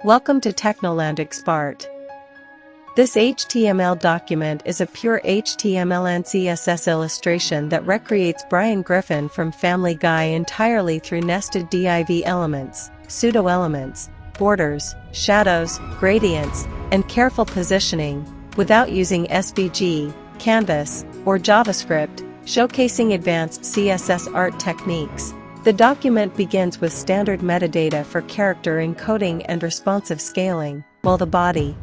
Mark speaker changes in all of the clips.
Speaker 1: Welcome to Technoland Expert. This HTML document is a pure HTML and CSS illustration that recreates Brian Griffin from Family Guy entirely through nested div elements, pseudo-elements, borders, shadows, gradients, and careful positioning, without using SVG, Canvas, or JavaScript, showcasing advanced CSS art techniques. The document begins with standard metadata for character encoding and responsive scaling, while the body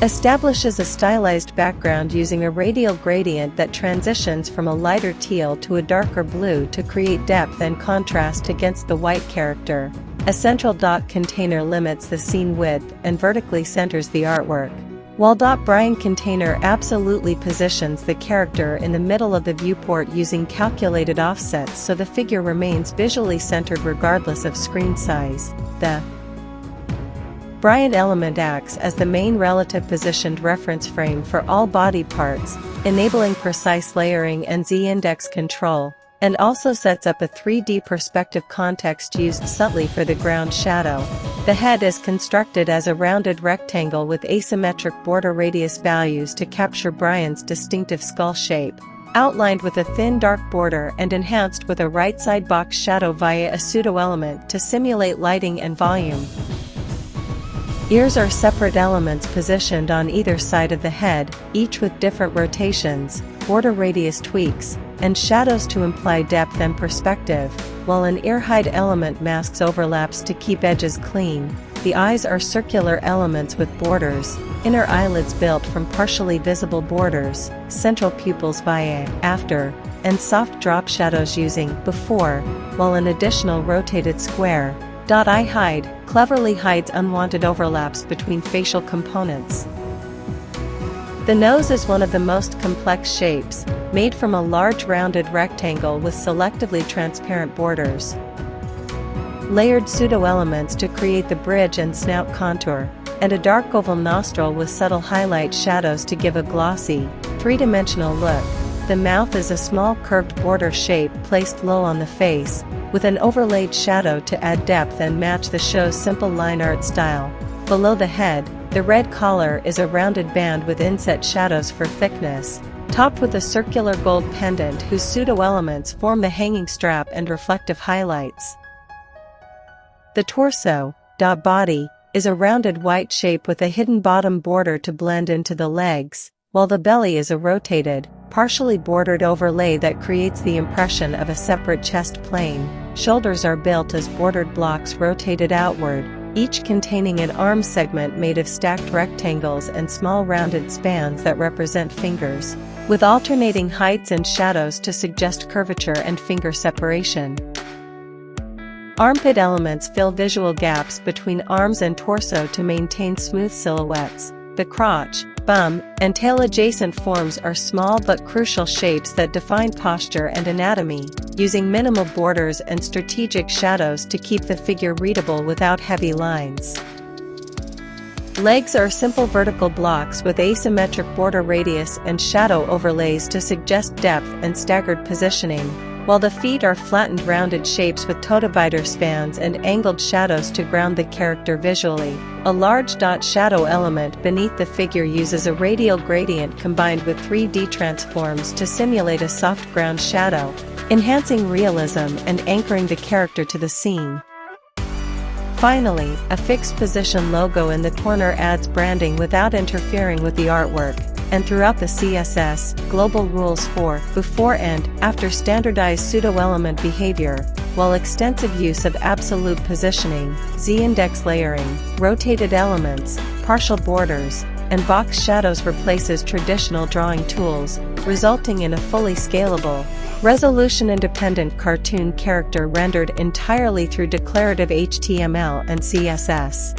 Speaker 1: establishes a stylized background using a radial gradient that transitions from a lighter teal to a darker blue to create depth and contrast against the white character. A central dot container limits the scene width and vertically centers the artwork, while .Brian container absolutely positions the character in the middle of the viewport using calculated offsets so the figure remains visually centered regardless of screen size. The Brian element acts as the main relative positioned reference frame for all body parts, enabling precise layering and z-index control, and also sets up a 3D perspective context used subtly for the ground shadow. The head is constructed as a rounded rectangle with asymmetric border radius values to capture Brian's distinctive skull shape, outlined with a thin dark border and enhanced with a right side box shadow via a pseudo-element to simulate lighting and volume. Ears are separate elements positioned on either side of the head, each with different rotations, border radius tweaks, and shadows to imply depth and perspective, while an ear hide element masks overlaps to keep edges clean. The eyes are circular elements with borders, inner eyelids built from partially visible borders, central pupils via after, and soft drop shadows using before, while an additional rotated square eye hide cleverly hides unwanted overlaps between facial components. The nose is one of the most complex shapes, made from a large rounded rectangle with selectively transparent borders. Layered pseudo-elements to create the bridge and snout contour, and a dark oval nostril with subtle highlight shadows to give a glossy, three-dimensional look. The mouth is a small curved border shape placed low on the face, with an overlaid shadow to add depth and match the show's simple line art style. Below the head, the red collar is a rounded band with inset shadows for thickness, topped with a circular gold pendant whose pseudo-elements form the hanging strap and reflective highlights. The torso, body, is a rounded white shape with a hidden bottom border to blend into the legs, while the belly is a rotated, partially bordered overlay that creates the impression of a separate chest plane. Shoulders are built as bordered blocks rotated outward, each containing an arm segment made of stacked rectangles and small rounded spans that represent fingers, with alternating heights and shadows to suggest curvature and finger separation. Armpit elements fill visual gaps between arms and torso to maintain smooth silhouettes. The crotch, bum, and tail-adjacent forms are small but crucial shapes that define posture and anatomy, using minimal borders and strategic shadows to keep the figure readable without heavy lines. Legs are simple vertical blocks with asymmetric border radius and shadow overlays to suggest depth and staggered positioning, while the feet are flattened rounded shapes with toe divider spans and angled shadows to ground the character visually. A large dot shadow element beneath the figure uses a radial gradient combined with 3D transforms to simulate a soft ground shadow, enhancing realism and anchoring the character to the scene. Finally, a fixed position logo in the corner adds branding without interfering with the artwork, and throughout the CSS, global rules for before and after standardized pseudo-element behavior, while extensive use of absolute positioning, z-index layering, rotated elements, partial borders, and box shadows replaces traditional drawing tools, resulting in a fully scalable, resolution-independent cartoon character rendered entirely through declarative HTML and CSS.